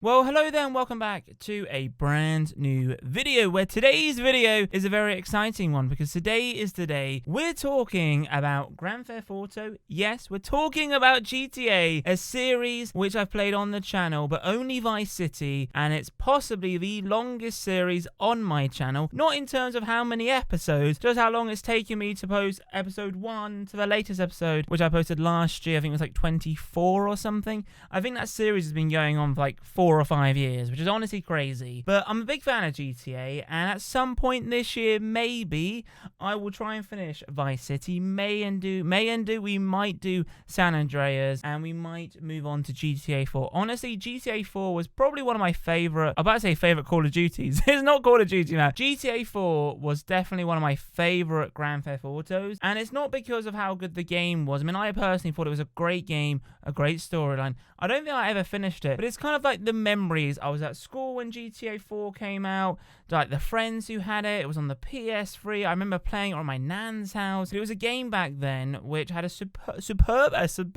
Well, hello there and welcome back to a brand new video where today's video is a very exciting one because today is the day we're talking about Grand Theft Auto. Yes, we're talking about GTA, a series which I've played on the channel, but only Vice City, and it's possibly the longest series on my channel. Not in terms of how many episodes, just how long it's taken me to post episode 1 to the latest episode, which I posted last year. I think it was like 24 or something. I think that series has been going on for like 4 or 5 years, which is honestly crazy. But I'm a big fan of GTA, and at some point this year, maybe I will try and finish Vice City. We might do San Andreas, and we might move on to GTA 4. Honestly, GTA 4 was probably one of my favorite. I'm about to say favorite Call of Duties. It's not Call of Duty now. GTA 4 was definitely one of my favorite Grand Theft Autos, and it's not because of how good the game was. I mean, I personally thought it was a great game, a great storyline. I don't think I ever finished it, but it's kind of like the memories. I was at school when GTA 4 came out, like the friends who had it. It was on the PS3. I remember playing it on my nan's house. It was a game back then which had a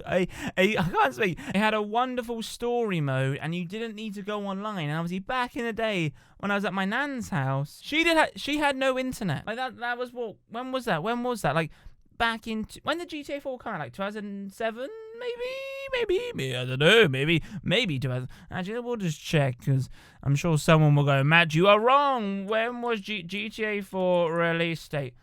I can't speak. It had a wonderful story mode, and you didn't need to go online. And obviously back in the day when I was at my nan's house, she had no internet. Like that was what? When was that? Like back in when did GTA 4 come out? Like 2007. Maybe, I don't know, maybe 2000. Actually, we'll just check, because I'm sure someone will go, Matt, you are wrong. When was GTA 4 release date?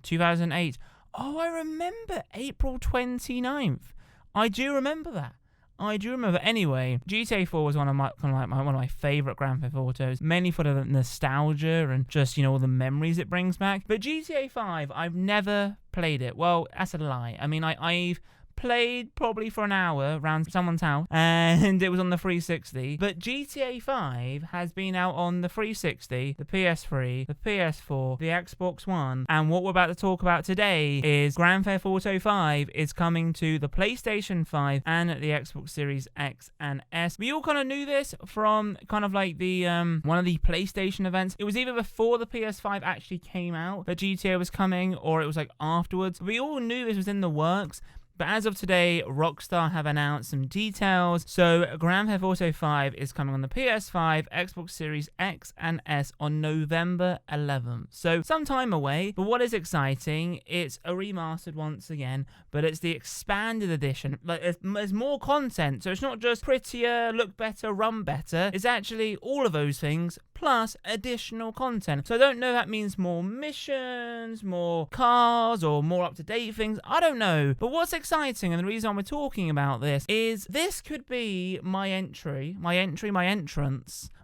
2008. Oh, I remember April 29th. I do remember that. Anyway, GTA 4 was one of my favorite Grand Theft Autos, mainly for the nostalgia and just, all the memories it brings back. But GTA 5, I've never played it. Well, that's a lie. I mean, I've played probably for an hour around someone's house, and it was on the 360. But GTA 5 has been out on the 360, the PS3, the PS4, the Xbox One, and what we're about to talk about today is Grand Theft Auto 5 is coming to the PlayStation 5 and the Xbox Series X and S. We all kind of knew this from kind of like the one of the PlayStation events. It was either before the PS5 actually came out that GTA was coming, or it was like afterwards. We all knew this was in the works. But as of today, Rockstar have announced some details. So Grand Theft Auto 5 is coming on the PS5, Xbox Series X and S on November 11th. So some time away. But what is exciting, it's a remastered once again, but it's the expanded edition. Like there's more content. So it's not just prettier, look better, run better. It's actually all of those things plus additional content. So I don't know if that means more missions, more cars, or more up-to-date things. I don't know. But what's exciting, and the reason we're talking about this, is this could be my entrance,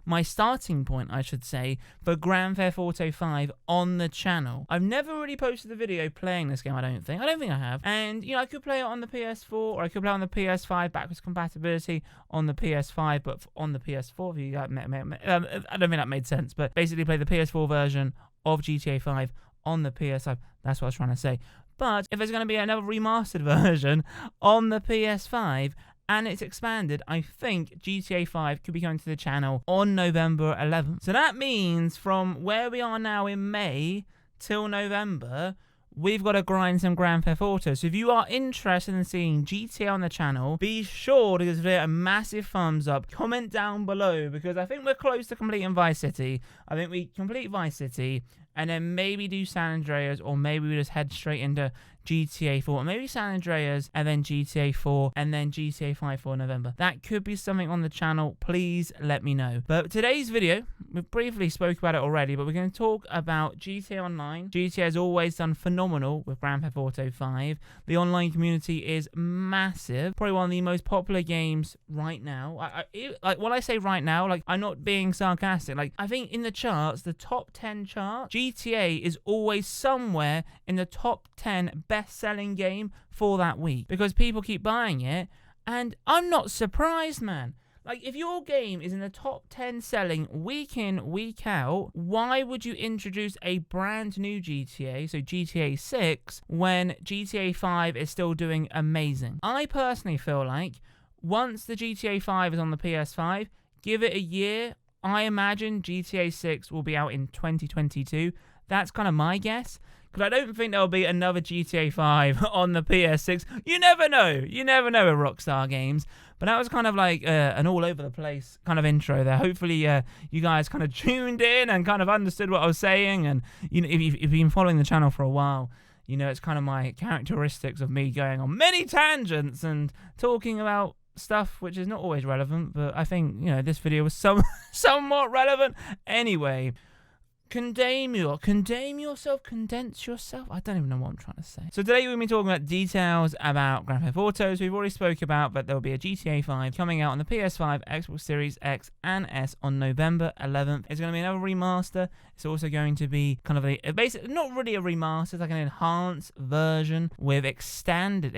my starting point, I should say, for Grand Theft Auto 5 on the channel. I've never really posted a video playing this game, I don't think I have. And, I could play it on the PS4, or I could play on the PS5, backwards compatibility on the PS5, but on the PS4, if you got, I don't think that made sense, but basically play the PS4 version of GTA 5 on the PS5. That's what I was trying to say. But if there's going to be another remastered version on the PS5 and it's expanded, I think GTA 5 could be coming to the channel on November 11th. So that means from where we are now in May till November, we've got to grind some Grand Theft Auto. So if you are interested in seeing GTA on the channel, be sure to give it a massive thumbs up. Comment down below, because I think we're close to completing Vice City. I think we complete Vice City, and then maybe do San Andreas, or maybe we just head straight into GTA 4. Or maybe San Andreas, and then GTA 4, and then GTA 5 for November. That could be something on the channel. Please let me know. But today's video, we briefly spoke about it already, but we're going to talk about GTA Online. GTA has always done phenomenal with Grand Theft Auto 5. The online community is massive. Probably one of the most popular games right now. Like when I say right now, like I'm not being sarcastic. Like I think in the charts, the top 10 chart, GTA is always somewhere in the top 10 best-selling game for that week, because people keep buying it, and I'm not surprised, man. Like, if your game is in the top 10 selling week in, week out, why would you introduce a brand new GTA, so GTA 6, when GTA 5 is still doing amazing? I personally feel like once the GTA 5 is on the PS5, give it a year, I imagine GTA 6 will be out in 2022. That's kind of my guess. because I don't think there'll be another GTA 5 on the PS6. You never know. You never know with Rockstar Games. But that was kind of like an all over the place kind of intro there. Hopefully you guys kind of tuned in and kind of understood what I was saying. And you know, if you've been following the channel for a while, you know, it's kind of my characteristics of me going on many tangents and talking about stuff which is not always relevant. But I think, you know, this video was somewhat relevant anyway. Condense yourself. I don't even know what I'm trying to say. So today we'll be talking about details about Grand Theft Autos. We've already spoke about that there will be a GTA 5 coming out on the PS5, Xbox Series X and S on November 11th. It's going to be another remaster. It's also going to be kind of basically not really a remaster. It's like an enhanced version with expanded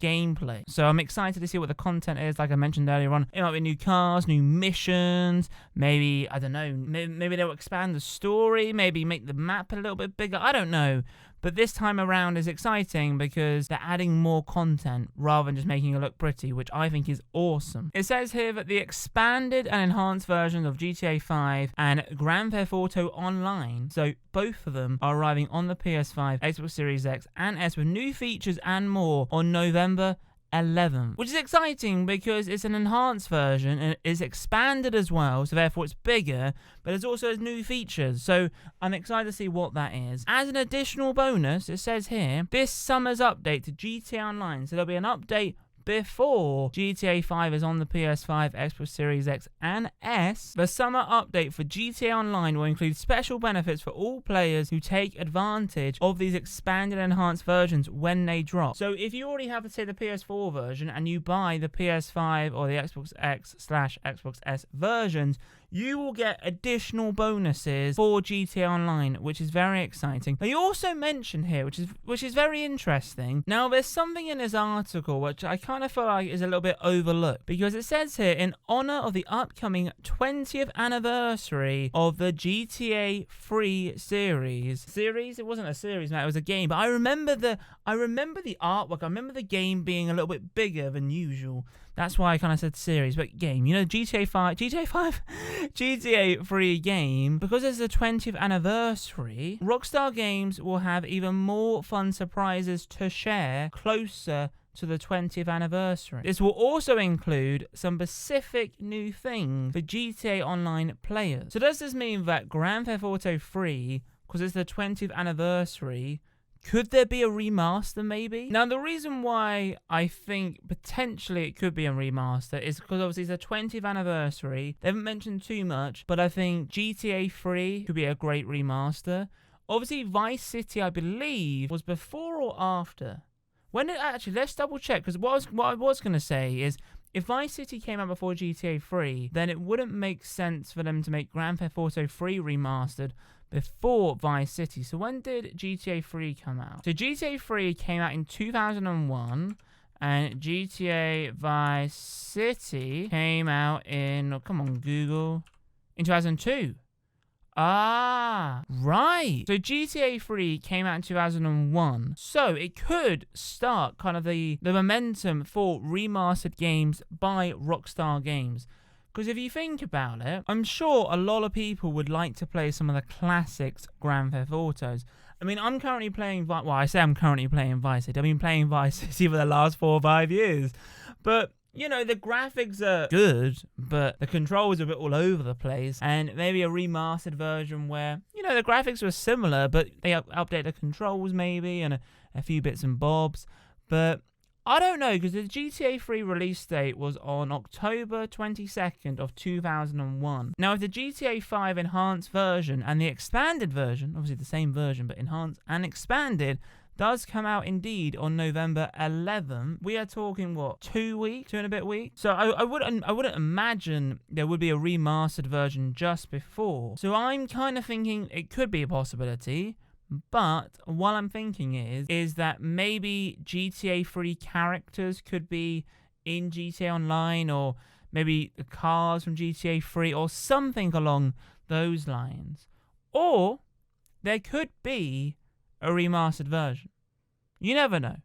gameplay. So I'm excited to see what the content is. Like I mentioned earlier on, it might be new cars, new missions. Maybe, I don't know, maybe they'll expand the story, maybe make the map a little bit bigger. I don't know. But this time around is exciting because they're adding more content rather than just making it look pretty, which I think is awesome. It says here that the expanded and enhanced versions of GTA 5 and Grand Theft Auto Online, so both of them are arriving on the PS5, Xbox Series X and S with new features and more on November 11th, which is exciting because it's an enhanced version and it's expanded as well, so therefore it's bigger, but it also has new features, so I'm excited to see what that is. As an additional bonus, it says here, this summer's update to GTA Online, so there'll be an update before GTA 5 is on the PS5, Xbox Series X and S. The summer update for GTA Online will include special benefits for all players who take advantage of these expanded and enhanced versions when they drop. So if you already have, say, the PS4 version and you buy the PS5 or the Xbox X/Xbox S versions, you will get additional bonuses for GTA Online, which is very exciting. They also mention here, which is very interesting. Now, there's something in this article which I kind of feel like is a little bit overlooked, because it says here, in honor of the upcoming 20th anniversary of the GTA 3 series. It wasn't a series, man, it was a game. But I remember the artwork. I remember the game being a little bit bigger than usual. That's why I kind of said series, but game. You know, GTA 3 game, because it's the 20th anniversary, Rockstar Games will have even more fun surprises to share closer to the 20th anniversary. This will also include some specific new things for GTA Online players. So does this mean that Grand Theft Auto 3, because it's the 20th anniversary, could there be a remaster maybe? Now, the reason why I think potentially it could be a remaster is because obviously it's the 20th anniversary. They haven't mentioned too much, but I think GTA 3 could be a great remaster. Obviously, Vice City, I believe, was before or after. When did actually, let's double check, because what I was going to say is, if Vice City came out before GTA 3, then it wouldn't make sense for them to make Grand Theft Auto 3 remastered before Vice City. So when did GTA 3 come out? So GTA 3 came out in 2001, and GTA Vice City came out in, oh, come on, Google, in 2002. Ah, right. So GTA 3 came out in 2001. So it could start kind of the momentum for remastered games by Rockstar Games. Because if you think about it, I'm sure a lot of people would like to play some of the classics Grand Theft Autos. I mean, I'm currently playing, well, I say I'm currently playing Vice City. I've been playing Vice City for the last 4 or 5 years. But, you know, the graphics are good, but the controls are a bit all over the place. And maybe a remastered version where, you know, the graphics were similar, but they update the controls maybe and a few bits and bobs. But I don't know, because the GTA 3 release date was on October 22nd of 2001. Now, if the GTA 5 enhanced version and the expanded version, obviously the same version, but enhanced and expanded, does come out indeed on November 11th, we are talking, what, 2 weeks? 2 and a bit weeks? So I wouldn't imagine there would be a remastered version just before. So I'm kind of thinking it could be a possibility. But what I'm thinking is that maybe GTA 3 characters could be in GTA Online, or maybe the cars from GTA 3 or something along those lines. Or there could be a remastered version. You never know.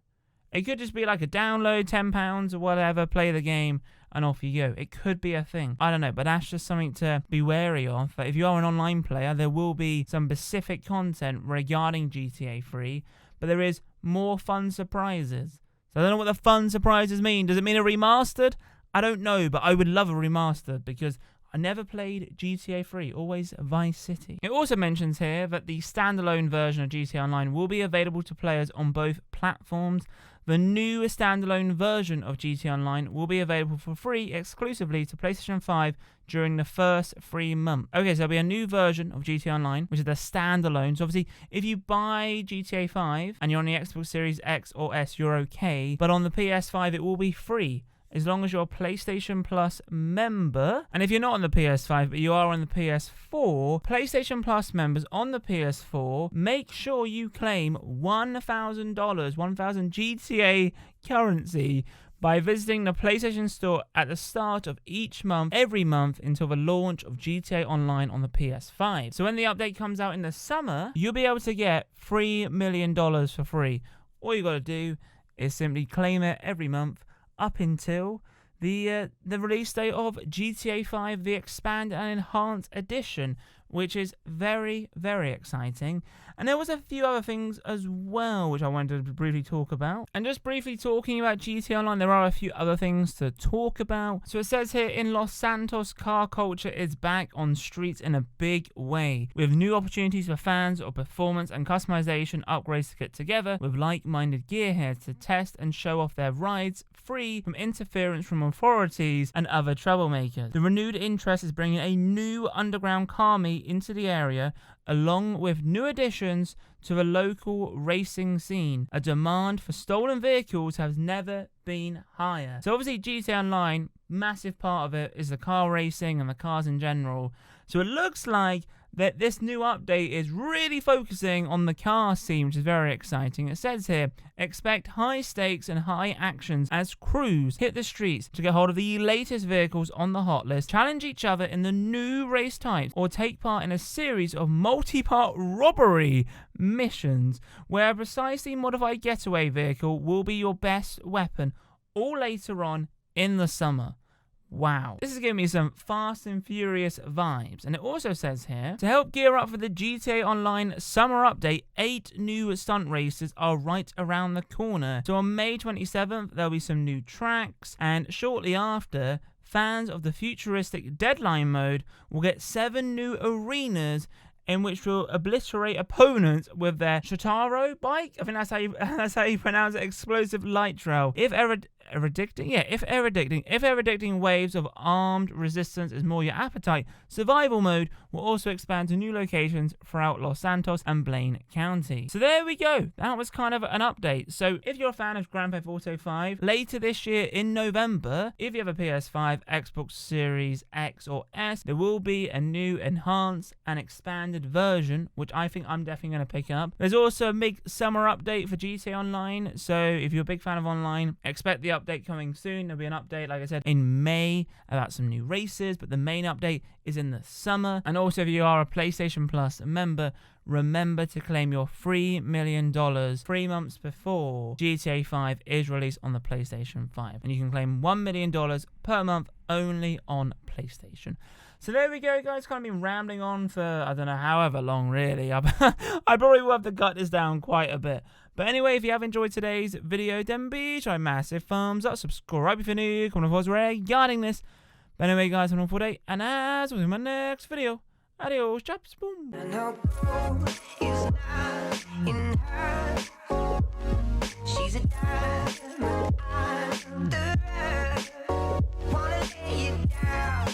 It could just be like a download, £10 or whatever, play the game, and off you go. It could be a thing. I don't know, but that's just something to be wary of. But if you are an online player, there will be some specific content regarding GTA 3, but there is more fun surprises. So I don't know what the fun surprises mean. Does it mean a remastered? I don't know, but I would love a remastered because I never played GTA 3, always Vice City. It also mentions here that the standalone version of GTA Online will be available to players on both platforms. The new standalone version of GTA Online will be available for free exclusively to PlayStation 5 during the first 3 months. Okay, so there'll be a new version of GTA Online, which is the standalone. So obviously, if you buy GTA 5 and you're on the Xbox Series X or S, you're okay. But on the PS5, it will be free, as long as you're a PlayStation Plus member. And if you're not on the PS5, but you are on the PS4, PlayStation Plus members on the PS4, make sure you claim $1,000, 1,000 GTA currency by visiting the PlayStation Store at the start of each month, every month, until the launch of GTA Online on the PS5. So when the update comes out in the summer, you'll be able to get $3 million for free. All you got to do is simply claim it every month up until the release date of GTA 5, the Expanded and Enhanced Edition, which is very, very exciting. And there was a few other things as well which I wanted to briefly talk about. And just briefly talking about GTA Online, there are a few other things to talk about. So it says here, in Los Santos, car culture is back on streets in a big way, with new opportunities for fans of performance and customization upgrades to get together with like-minded gearheads to test and show off their rides free from interference from authorities and other troublemakers. The renewed interest is bringing a new underground car meet into the area, along with new additions to the local racing scene. A demand for stolen vehicles has never been higher. So obviously GTA Online, massive part of it is the car racing and the cars in general. So it looks like that this new update is really focusing on the car scene, which is very exciting. It says here, expect high stakes and high actions as crews hit the streets to get hold of the latest vehicles on the hot list, challenge each other in the new race types, or take part in a series of multi-part robbery missions where a precisely modified getaway vehicle will be your best weapon, all later on in the summer. Wow. This is giving me some Fast and Furious vibes. And it also says here, to help gear up for the GTA Online summer update, 8 new stunt races are right around the corner. So on May 27th, there'll be some new tracks. And shortly after, fans of the futuristic Deadline mode will get 7 new arenas in which will obliterate opponents with their Shotaro bike. I think that's how you pronounce it. Explosive light trail. If erodicting waves of armed resistance is more your appetite, survival mode will also expand to new locations throughout Los Santos and Blaine County. So there we go. That was kind of an update. So if you're a fan of Grand Theft Auto 5, later this year in November, if you have a PS5, Xbox Series X or S, there will be a new enhanced and expanded version, which I think I'm definitely going to pick up. There's also a big summer update for GTA Online, so if you're a big fan of online, expect the update coming soon. There'll be an update, like I said, in May about some new races, but the main update is in the summer. And also, if you are a PlayStation Plus member, remember to claim your $3 million 3 months before GTA 5 is released on the PlayStation 5. And you can claim $1 million per month only on PlayStation. So there we go, guys. Kind of been rambling on for, I don't know, however long, really. I probably will have to cut this down quite a bit. But anyway, if you have enjoyed today's video, then be sure to massive thumbs up, subscribe if you're new, comment on regarding this. But anyway, guys, have an awful day, and as always in my next video, adios, chaps, boom. And her is not in her. She's a diamond, I'm the wanna lay it down.